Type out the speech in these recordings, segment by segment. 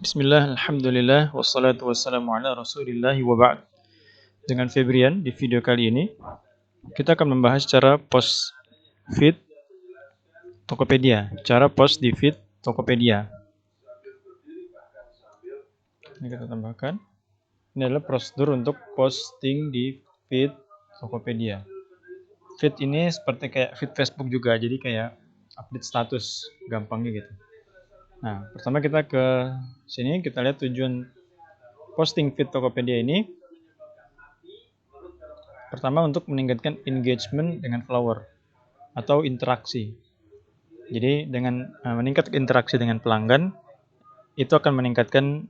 Bismillah, alhamdulillah, wassalatu wassalamu ala rasulillah wa ba'd. Dengan Febrian, di video kali ini, kita akan membahas cara post feed Tokopedia. Cara post di feed Tokopedia. Ini kita tambahkan. Ini adalah prosedur untuk posting di feed Tokopedia. Feed ini seperti kayak feed Facebook juga, jadi kayak update status, gampangnya gitu. Nah, pertama kita ke sini, kita lihat tujuan posting feed Tokopedia ini. Pertama, untuk meningkatkan engagement dengan follower atau interaksi. Jadi dengan meningkatkan interaksi dengan pelanggan, itu akan meningkatkan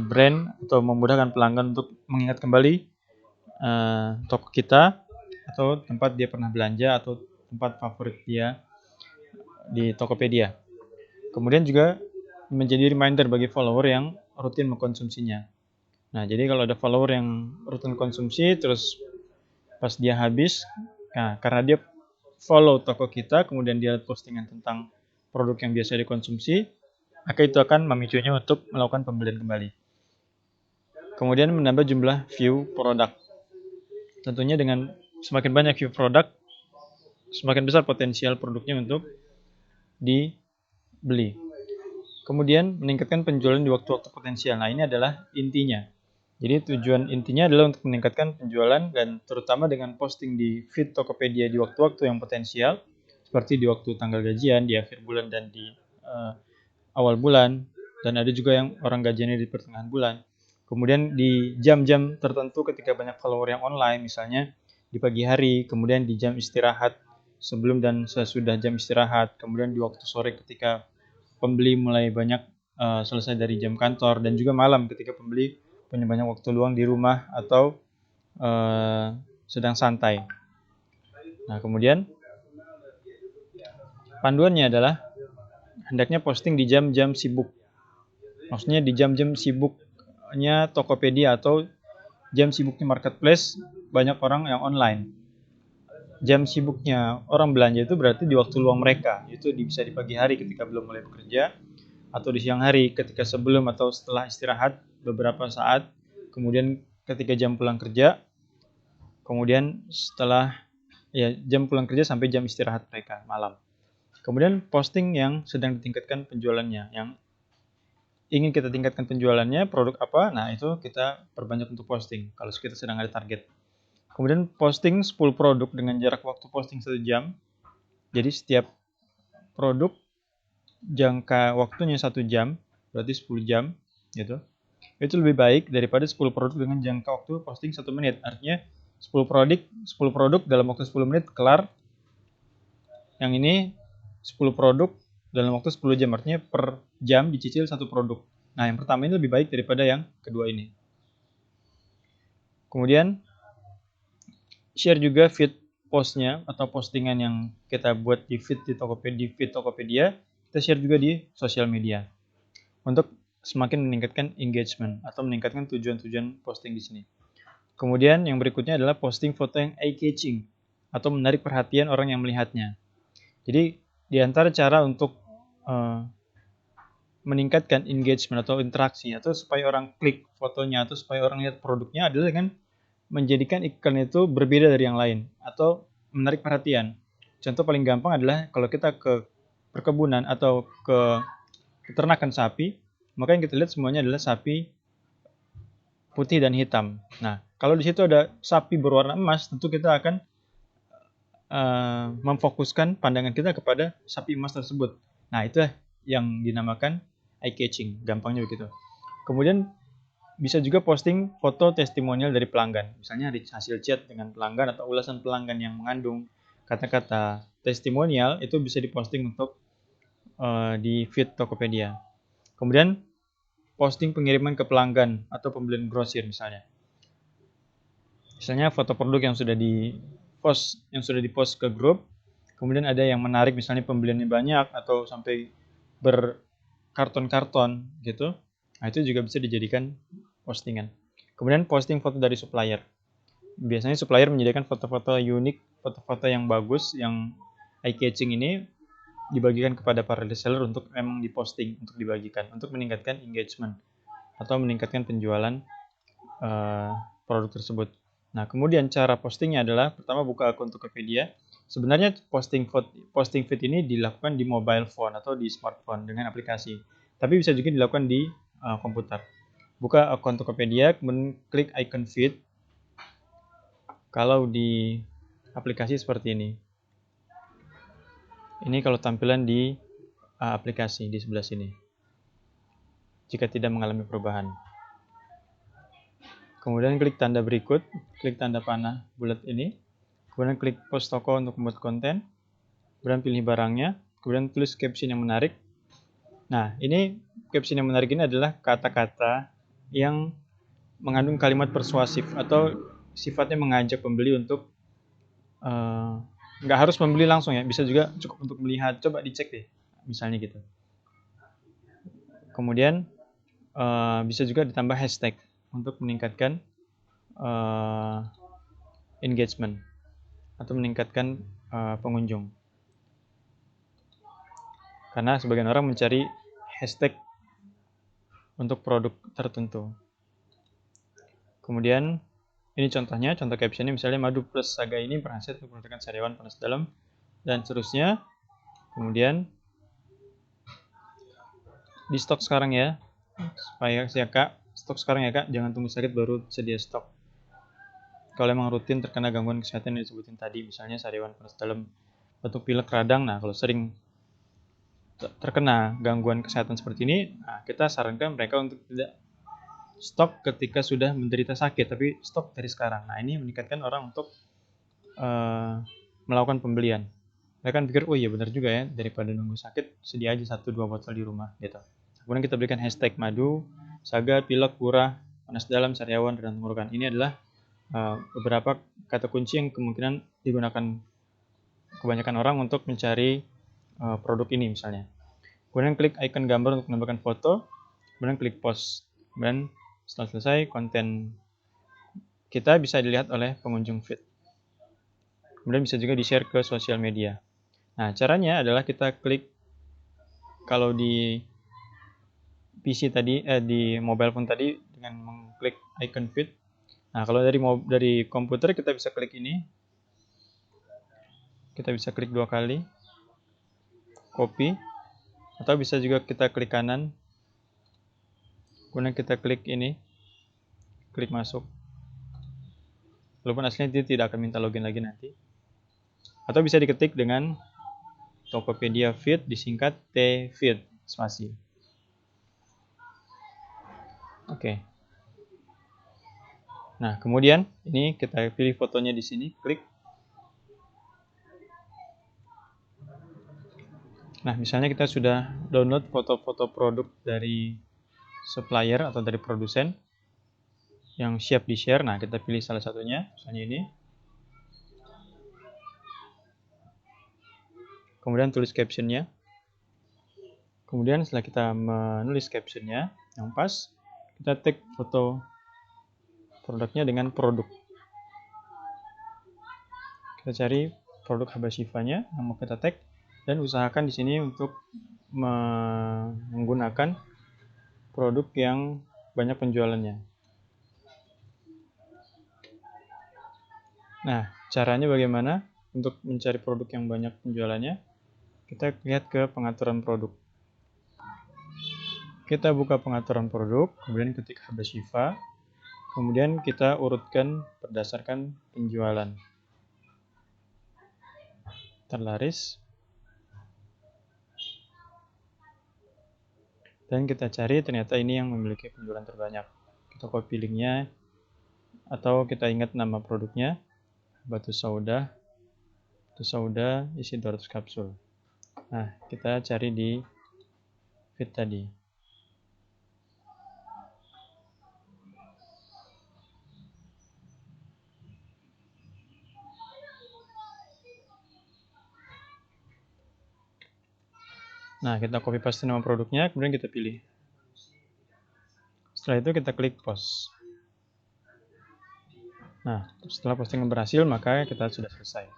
brand atau memudahkan pelanggan untuk mengingat kembali toko kita atau tempat dia pernah belanja atau tempat favorit dia di Tokopedia. Kemudian juga menjadi reminder bagi follower yang rutin mengkonsumsinya. Nah, jadi kalau ada follower yang rutin konsumsi, terus pas dia habis, nah karena dia follow toko kita, kemudian dia postingan tentang produk yang biasa dikonsumsi, maka itu akan memicunya untuk melakukan pembelian kembali. Kemudian menambah jumlah view produk. Tentunya dengan semakin banyak view produk, semakin besar potensial produknya untuk dibeli. Kemudian meningkatkan penjualan di waktu-waktu potensial. Nah, ini adalah intinya. Jadi tujuan intinya adalah untuk meningkatkan penjualan dan terutama dengan posting di feed Tokopedia di waktu-waktu yang potensial, seperti di waktu tanggal gajian, di akhir bulan dan di awal bulan, dan ada juga yang orang gajiannya di pertengahan bulan. Kemudian di jam-jam tertentu ketika banyak follower yang online, misalnya di pagi hari, kemudian di jam istirahat sebelum dan sesudah jam istirahat, kemudian di waktu sore ketika pembeli mulai banyak selesai dari jam kantor, dan juga malam ketika pembeli punya banyak waktu luang di rumah atau sedang santai. Nah, kemudian panduannya adalah hendaknya posting di jam-jam sibuk. Maksudnya di jam-jam sibuknya Tokopedia atau jam sibuknya marketplace banyak orang yang online. Jam sibuknya orang belanja itu berarti di waktu luang mereka. Itu bisa di pagi hari ketika belum mulai bekerja, atau di siang hari ketika sebelum atau setelah istirahat beberapa saat, kemudian ketika jam pulang kerja, kemudian setelah jam pulang kerja sampai jam istirahat mereka malam. Kemudian posting yang sedang ditingkatkan penjualannya, yang ingin kita tingkatkan penjualannya, produk apa, nah itu kita perbanyak untuk posting kalau kita sedang ada target. Kemudian posting 10 produk dengan jarak waktu posting 1 jam. Jadi setiap produk jangka waktunya 1 jam, berarti 10 jam gitu. Itu lebih baik daripada 10 produk dengan jangka waktu posting 1 menit. Artinya 10 produk dalam waktu 10 menit kelar. Yang ini 10 produk dalam waktu 10 jam, artinya per jam dicicil 1 produk. Nah, yang pertama ini lebih baik daripada yang kedua ini. Kemudian share juga feed postnya atau postingan yang kita buat di feed Tokopedia, kita share juga di sosial media untuk semakin meningkatkan engagement atau meningkatkan tujuan-tujuan posting di sini. Kemudian yang berikutnya adalah posting foto yang eye-catching atau menarik perhatian orang yang melihatnya. Jadi di antara cara untuk meningkatkan engagement atau interaksi atau supaya orang klik fotonya atau supaya orang lihat produknya adalah dengan menjadikan iklan itu berbeda dari yang lain atau menarik perhatian. Contoh paling gampang adalah kalau kita ke perkebunan atau ke peternakan sapi, maka yang kita lihat semuanya adalah sapi putih dan hitam. Nah, kalau di situ ada sapi berwarna emas, tentu kita akan memfokuskan pandangan kita kepada sapi emas tersebut. Nah, itu yang dinamakan eye catching, gampangnya begitu. Kemudian bisa juga posting foto testimonial dari pelanggan. Misalnya hasil chat dengan pelanggan atau ulasan pelanggan yang mengandung kata-kata testimonial, itu bisa diposting untuk di feed Tokopedia. Kemudian posting pengiriman ke pelanggan atau pembelian grosir misalnya. Misalnya foto produk yang sudah dipost ke grup, kemudian ada yang menarik misalnya pembeliannya banyak atau sampai berkarton-karton gitu. Nah, itu juga bisa dijadikan postingan. Kemudian posting foto dari supplier. Biasanya supplier menyediakan foto-foto unik, foto-foto yang bagus, yang eye-catching ini dibagikan kepada para reseller untuk memang diposting, untuk dibagikan, untuk meningkatkan engagement. atau meningkatkan penjualan produk tersebut. Nah, kemudian cara postingnya adalah pertama buka akun Tokopedia. Sebenarnya posting feed ini dilakukan di mobile phone atau di smartphone dengan aplikasi. Tapi bisa juga dilakukan di komputer. Buka akun Tokopedia, kemudian klik icon feed. Kalau di aplikasi seperti ini. Ini kalau tampilan di aplikasi di sebelah sini. Jika tidak mengalami perubahan. Kemudian klik tanda berikut, klik tanda panah bulat ini. Kemudian klik post toko untuk membuat konten. Kemudian pilih barangnya. Kemudian tulis caption yang menarik. Nah, ini caption yang menarik ini adalah kata-kata yang mengandung kalimat persuasif atau sifatnya mengajak pembeli untuk nggak harus membeli langsung ya, bisa juga cukup untuk melihat, coba dicek deh, misalnya gitu. Kemudian bisa juga ditambah hashtag untuk meningkatkan engagement atau meningkatkan pengunjung. Karena sebagian orang mencari hashtag untuk produk tertentu. Kemudian ini contohnya, contoh captionnya misalnya madu plus saga ini berhasil untuk menurunkan sariawan panas dalam dan seterusnya. Kemudian di stok sekarang ya, supaya kak, stok sekarang ya kak, jangan tunggu sakit baru sedia stok. Kalau emang rutin terkena gangguan kesehatan yang disebutin tadi, misalnya sariawan panas dalam, batuk pilek radang, nah kalau sering terkena gangguan kesehatan seperti ini, nah kita sarankan mereka untuk tidak stok ketika sudah menderita sakit, tapi stok dari sekarang. Nah ini meningkatkan orang untuk melakukan pembelian. Mereka kan pikir, oh iya benar juga ya, daripada nunggu sakit, sedia aja 1-2 botol di rumah gitu. Kemudian kita berikan hashtag madu, saga, pilek, kurah, panas dalam, sariawan, dan tenggorokan. Ini adalah beberapa kata kunci yang kemungkinan digunakan kebanyakan orang untuk mencari produk ini misalnya. Kemudian klik icon gambar untuk menambahkan foto, kemudian klik post. Kemudian setelah selesai, konten kita bisa dilihat oleh pengunjung feed. Kemudian bisa juga di-share ke sosial media. Nah, caranya adalah kita klik, kalau di PC tadi, di mobile phone tadi dengan mengklik icon feed. Nah, kalau dari komputer kita bisa klik ini. Kita bisa klik 2 kali, copy, atau bisa juga kita klik kanan, kemudian kita klik ini, klik masuk. Walaupun aslinya dia tidak akan minta login lagi nanti. Atau bisa diketik dengan Tokopedia Feed, disingkat T-Feed, spasi. Oke. Nah, kemudian ini kita pilih fotonya di sini, klik. Nah, misalnya kita sudah download foto-foto produk dari supplier atau dari produsen yang siap di-share. Nah, kita pilih salah satunya, misalnya ini. Kemudian tulis captionnya. Kemudian setelah kita menulis captionnya yang pas, kita tag foto produknya dengan produk. Kita cari produk Habashifanya yang mau kita tag dan usahakan di sini untuk menggunakan produk yang banyak penjualannya. Nah, caranya bagaimana untuk mencari produk yang banyak penjualannya? Kita lihat ke pengaturan produk. Kita buka pengaturan produk, kemudian ketik Habashifa, kemudian kita urutkan berdasarkan penjualan. Terlaris. Dan kita cari ternyata ini yang memiliki penjualan terbanyak. Kita copy linknya, atau kita ingat nama produknya, batu sauda isi 200 kapsul. Nah, kita cari di feed tadi. Nah, kita copy paste nama produknya, kemudian kita pilih. Setelah itu kita klik post. Nah, setelah postingan berhasil, maka kita sudah selesai.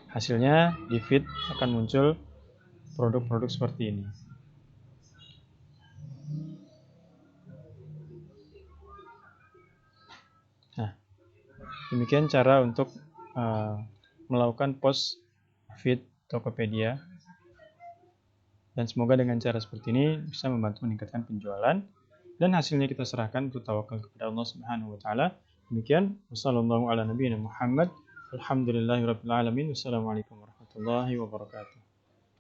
Hasilnya di feed akan muncul produk-produk seperti ini. Demikian cara untuk melakukan post feed Tokopedia. Dan semoga dengan cara seperti ini bisa membantu meningkatkan penjualan dan hasilnya kita serahkan untuk tawakal kepada Allah Subhanahu wa taala. Demikian, wassalamualaikum warahmatullahi wabarakatuh.